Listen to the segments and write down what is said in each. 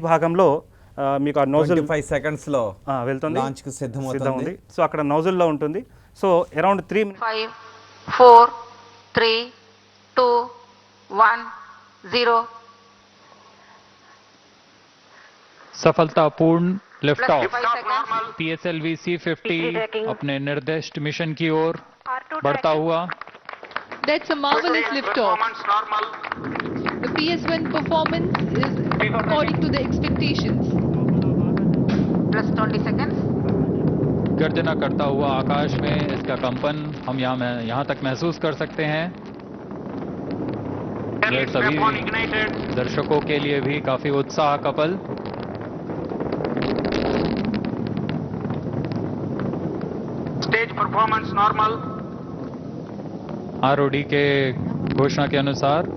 భాగంలో మీకు ఆ నోజల్ 25 seconds లో వెళ్తుంది, లాంచ్ కు సిద్ధమవుతుంది. సో అక్కడ నోజల్లో ఉంటుంది. సో అరౌండ్ 3 minutes 5 4 3 2 1 0 सफलतापूर्ण lift off. 5 seconds. PSLV C50 अपने निर्दिष्ट मिशन की ओर बढ़ता हुआ। That's a marvelous liftoff. The PS1 performance is according to the expectations. Plus 20 seconds. गर्जना करता हुआ आकाश में इसका कंपन हम यहाँ तक महसूस कर सकते हैं। ये सभी दर्शकों के लिए भी काफी उत्साह का पल। Stage performance normal. आरओडी के घोषणा के अनुसार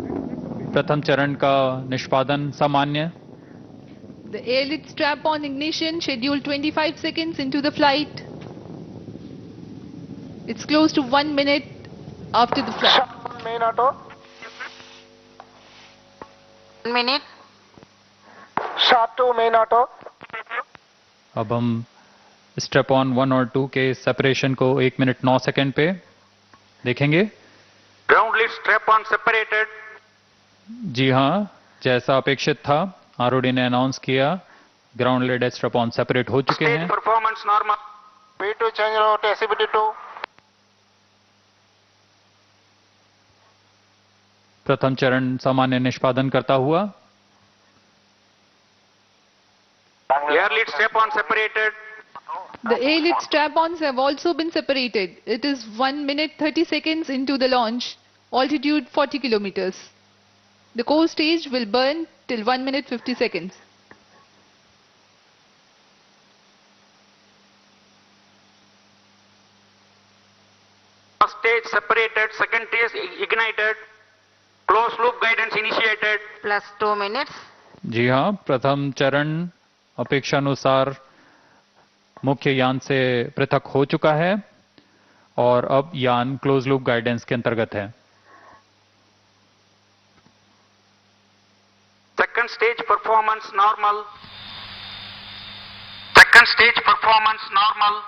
प्रथम चरण का निष्पादन सामान्य। The air-lit strap-on ignition scheduled 25 seconds into the flight. It's close to 1 minute after the flight. Main auto. 1 minute. Sharp 2 main auto. अब हम स्टेप ऑन 1 और 2 के सेपरेशन को 1 मिनट 9 सेकंड पे देखेंगे। Ground lead strap on separated. जी हाँ, जैसा अपेक्षित था आरओडी ने अनाउंस किया, ground lead strap on separate हो चुके Stage हैं। performance normal. P2 change route SCBT2. प्रथम चरण सामान्य निष्पादन करता हुआ। Air lead strap on separated. The air-lit strap-ons have also been separated. It is 1 minute 30 seconds into the launch, altitude 40 kilometers. The core stage will burn till 1 minute 50 seconds. First stage separated. Second stage ignited. Closed loop guidance initiated. Plus 2 minutes. जी हाँ, प्रथम चरण अपेक्षानुसार मुख्य यान से पृथक हो चुका है और अब यान क्लोज लूप गाइडेंस के अंतर्गत है। Second stage performance normal. Second stage performance normal.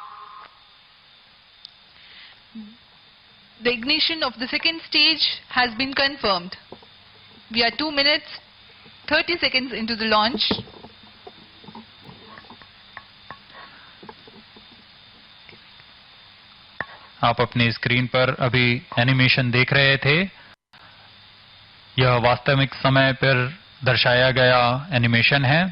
The ignition of the second stage has been confirmed. We are 2 minutes 30 seconds into the launch. आप अपनी स्क्रीन पर अभी एनिमेशन देख रहे थे। यह वास्तविक समय पर दर्शाया गया एनिमेशन है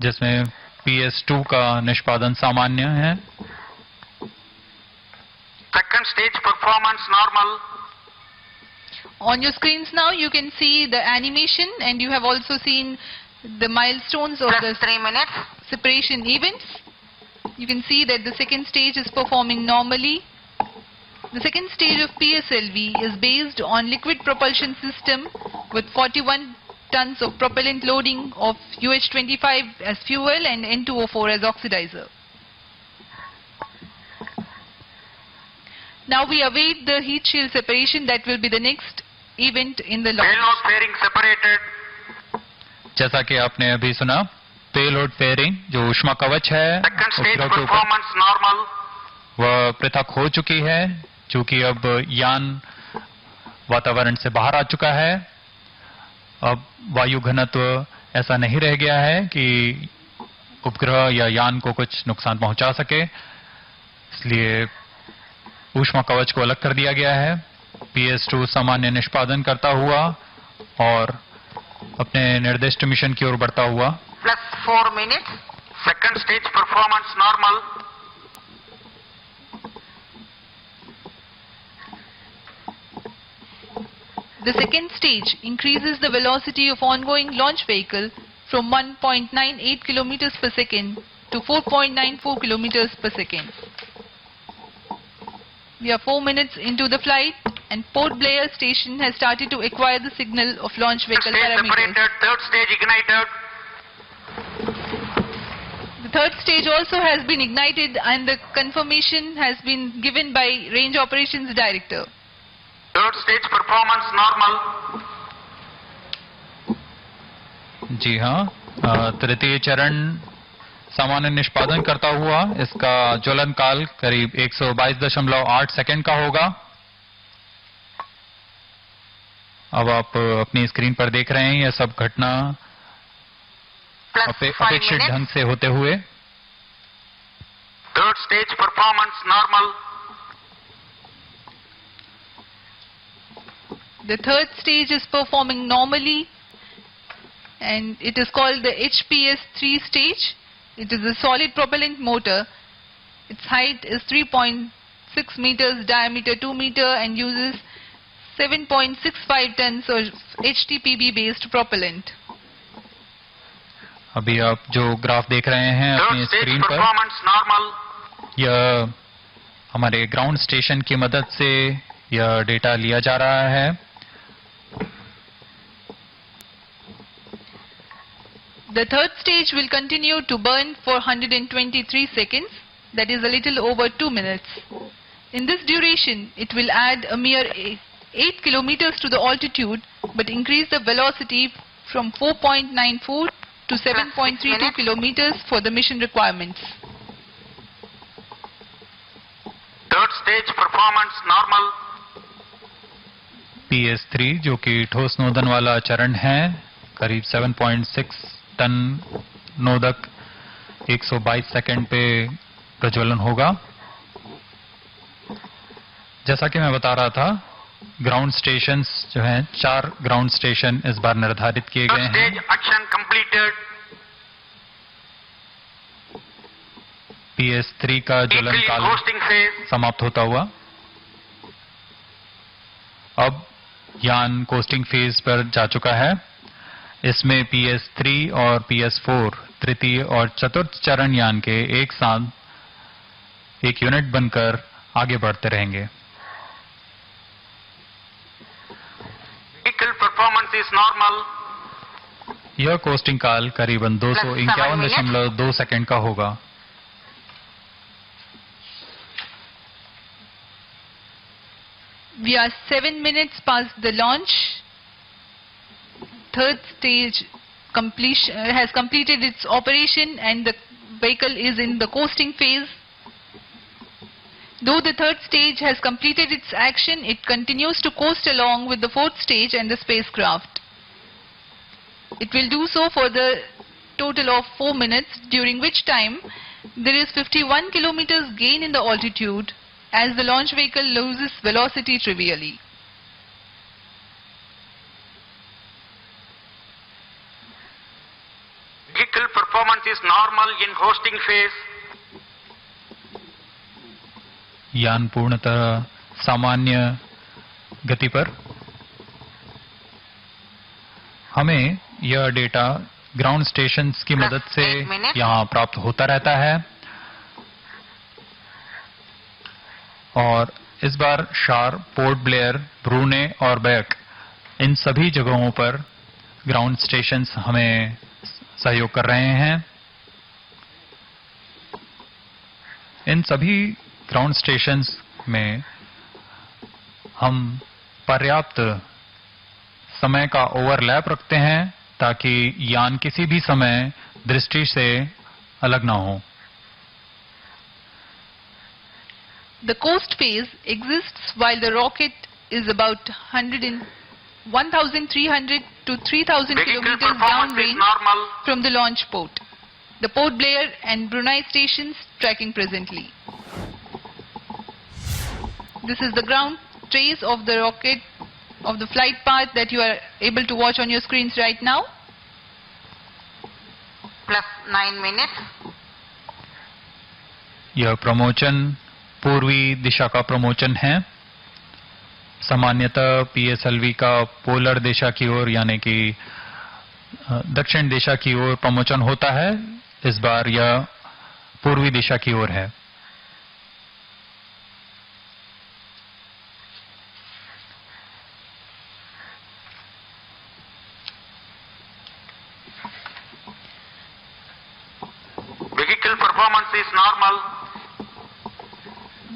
जिसमें PS2 का निष्पादन सामान्य है। Second stage performance normal. On your screens now you can see the animation and you have also seen the milestones of Plus the 3 minutes. separation events. You can see that the second stage is performing normally. The second stage of PSLV is based on liquid propulsion system with 41 tons of propellant loading of UH-25 as fuel and N2O4 as oxidizer. Now we await the heat shield separation that will be the next event in the launch. Payload fairing separated. जैसा कि आपने अभी सुना, payload fairing जो ऊष्मा कवच है Second stage उपग्रह के ऊपर performance normal. वह पृथक हो चुकी है चूंकि अब यान वातावरण से बाहर आ चुका है। अब वायु घनत्व ऐसा नहीं रह गया है कि उपग्रह या यान को कुछ नुकसान पहुंचा सके, इसलिए ऊष्मा कवच को अलग कर दिया गया है। PS2 सामान्य निष्पादन करता हुआ और अपने निर्दिष्ट मिशन की ओर बढ़ता हुआ। Plus 4 minutes. Second stage performance normal. The second stage increases the velocity of ongoing launch vehicle from 1.98 kilometers per second to 4.94 kilometers per second. We are 4 minutes into the flight and Port Blair station has started to acquire the signal of launch vehicle Stage parameters. separated. Third stage ignited. The third stage also has been ignited and the confirmation has been given by Range Operations Director. Third stage performance normal. जी हाँ, तृतीय चरण सामान्य निष्पादन करता हुआ इसका ज्वलन काल करीब 122.8 सेकंड का होगा। अब आप अपनी स्क्रीन पर देख रहे हैं यह सब घटना plus 5 अपेक्षित minutes. ढंग से होते हुए। Third stage performance normal. The third stage is performing normally and it is called the HPS-3 stage. It is a solid propellant motor. Its height is 3.6 meters, diameter 2 meter and uses 7.65 tons of HTPB based propellant. अभी आप जो graph देख रहे हैं अपनी Third stage screen पर, performance normal. यह हमारे ग्राउंड स्टेशन की मदद से यह डेटा लिया जा रहा है। The third stage will continue to burn for 123 seconds, that is a little over 2 minutes. In this duration, it will add a mere 8 kilometers to the altitude but increase the velocity from 4.94 to 7.32 kilometers for the mission requirements. Third stage performance normal. PS3 जो कि ठोस नोदन वाला चरण है, करीब 7.6 ton नोदक 122 second पे प्रज्वलन होगा। जैसा कि मैं बता रहा था, ग्राउंड स्टेशंस जो हैं, 4 ग्राउंड स्टेशन इस बार निर्धारित किए गए Third हैं। stage action completed. PS3 का ज्वलन Vehicle in काल hosting phase. समाप्त होता हुआ अब यान कोस्टिंग फेज पर जा चुका है। इसमें PS3 और PS4 तृतीय और चतुर्थ चरण यान के एक साथ एक यूनिट बनकर आगे बढ़ते रहेंगे। Vehicle performance is normal. यह कोस्टिंग काल करीबन 251.2 सेकंड का होगा। We are 7 minutes past the launch. Third stage has completed its operation and the vehicle is in the coasting phase. Though the third stage has completed its action, it continues to coast along with the fourth stage and the spacecraft. It will do so for the total of 4 minutes, during which time there is 51 kilometers gain in the altitude as the launch vehicle loses velocity trivially. Vehicle performance is normal in hosting phase. यान पूर्णतः सामान्य गति पर। हमें यह data ground stations की मदद से 8 minutes. यहाँ प्राप्त होता रहता है और इस बार शार, पोर्ट ब्लेयर, ब्रूने और बैक, इन सभी जगहों पर ग्राउंड स्टेशंस हमें सहयोग कर रहे हैं। इन सभी ग्राउंड स्टेशंस में हम पर्याप्त समय का ओवरलैप रखते हैं ताकि यान किसी भी समय दृष्टि से अलग ना हो। The coast phase exists while the rocket is about 1,300 to 3,000 Vehicle kilometers performance is downrange normal. from the launch port. The Port Blair and Brunei stations tracking presently. This is the ground trace of the rocket, of the flight path that you are able to watch on your screens right now. plus 9 minutes. यह प्रमोचन पूर्वी दिशा का प्रमोचन है। सामान्यतः PSLV का polar दिशा की ओर यानी कि दक्षिण दिशा की ओर प्रमोचन होता है। इस बार यह पूर्वी दिशा की ओर है। Vehicle performance is normal.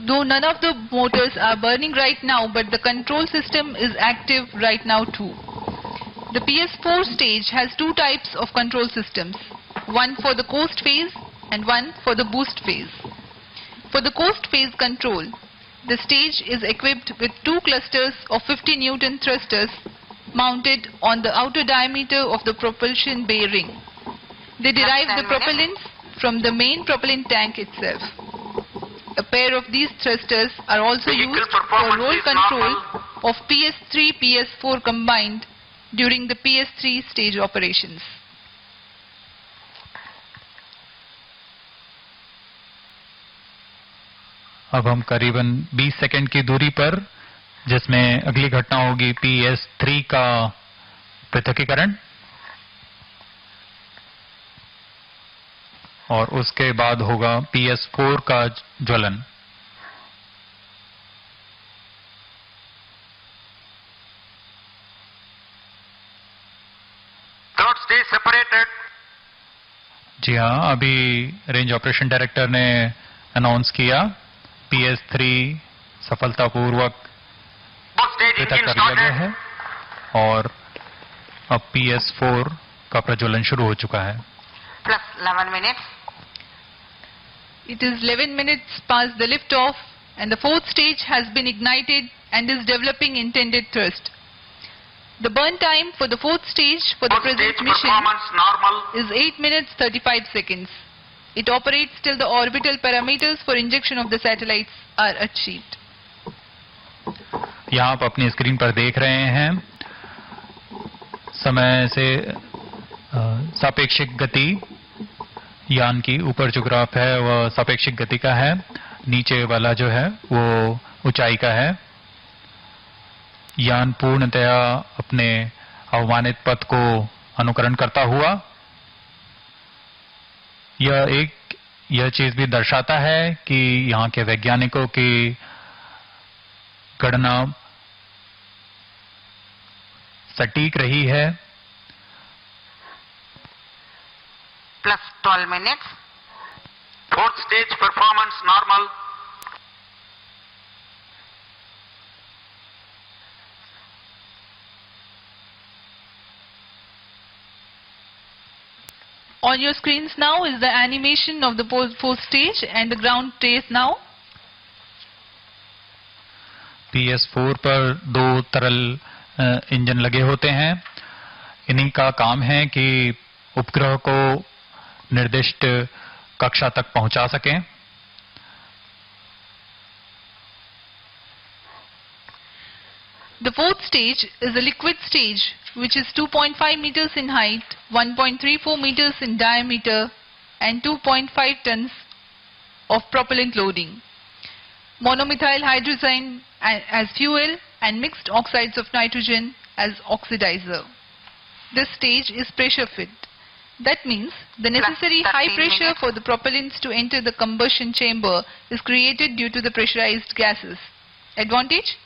Though none of the motors are burning right now, but the control system is active right now too. The PS4 stage has two types of control systems, one for the coast phase and one for the boost phase. For the coast phase control, the stage is equipped with two clusters of 50 Newton thrusters mounted on the outer diameter of the propulsion bay ring. They derive the 10 minutes. propellants from the main propellant tank itself. A pair of these thrusters are also Vehicle used for performance roll is control normal. of PS3, PS4 combined during the PS3 stage operations. अब हम करीबन 20 second की दूरी पर, जिसमें अगली घटना होगी PS3 का पृथकीकरण और उसके बाद होगा PS4 का ज्वलन। Third stage separated. जी हाँ, अभी रेंज ऑपरेशन डायरेक्टर ने अनाउंस किया PS3 सफलतापूर्वक Both stage पृथक engine कर लिया गया started. है और अब PS4 का प्रज्वलन शुरू हो चुका है। Plus 11 minutes. It is 11 minutes past the liftoff and the fourth stage has been ignited and is developing intended thrust. The burn time for the fourth stage for the Both present stage mission performance normal. is 8 minutes 35 seconds. It operates till the orbital parameters for injection of the satellites are achieved. यहाँ आप अपनी screen पर देख रहे हैं समय से सापेक्षिक गति यान की, ऊपर जो ग्राफ है वह सापेक्षिक गति का है, नीचे वाला जो है वो ऊंचाई का है। यान पूर्णतया अपने अवमानित पथ को अनुकरण करता हुआ, यह चीज भी दर्शाता है कि यहाँ के वैज्ञानिकों की गणना सटीक रही है। Plus 12 minutes. Fourth stage performance normal. On your screens now is the animation of the fourth stage and the ground trace now. PS4 पर दो तरल इंजन लगे होते हैं। इन्हीं का काम है कि उपग्रह को निर्दिष्ट कक्षा तक पहुंचा सकें। The fourth stage is a liquid stage which is 2.5 meters in height, 1.34 meters in diameter and 2.5 tons of propellant loading. Monomethyl hydrazine as fuel and mixed oxides of nitrogen as oxidizer. This stage is pressure fed. That means the necessary high 13 pressure minutes. for the propellants to enter the combustion chamber is created due to the pressurized gases. Advantage?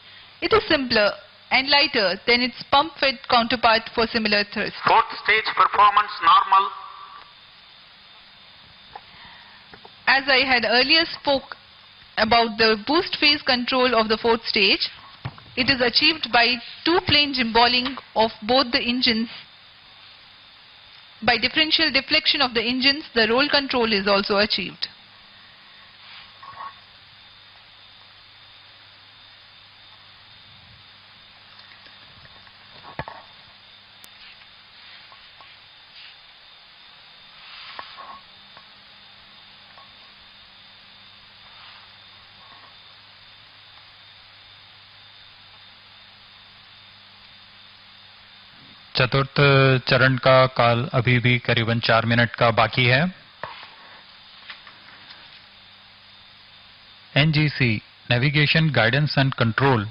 It is simpler and lighter than its pump-fed counterpart for similar thrust. Fourth stage performance normal. As I had earlier spoke about the boost phase control of the fourth stage, it is achieved by two-plane gimballing of both the engines. By differential deflection of the engines, the roll control is also achieved. चतुर्थ चरण का काल अभी भी करीबन 4 minute का बाकी है। NGC navigation guidance and control